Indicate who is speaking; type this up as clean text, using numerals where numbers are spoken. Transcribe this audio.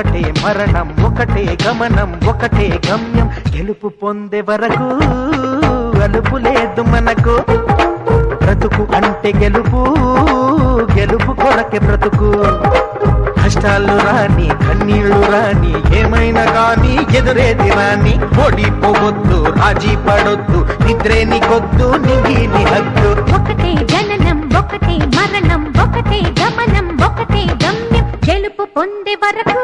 Speaker 1: ఒకటే మరణం ఒకటే గమనం ఒకటే గమ్యం గెలుపు పొందే వరకు అలుపు లేదు మనకు బ్రతుకు అంటే గెలుపు గెలుపు కొరకే బ్రతుకు కష్టాలు రాని కన్నీళ్లు రాని ఏమైనా కానీ ఎదురేది రాని ఓడిపోవద్దు రాజీ పడొద్దు నిద్రే నీకొద్దు నిగిలి హద్దు
Speaker 2: ఒకటే జననం ఒకటే మరణం ఒకటే గమనం ఒకటే గమ్యం గెలుపు పొందే వరకు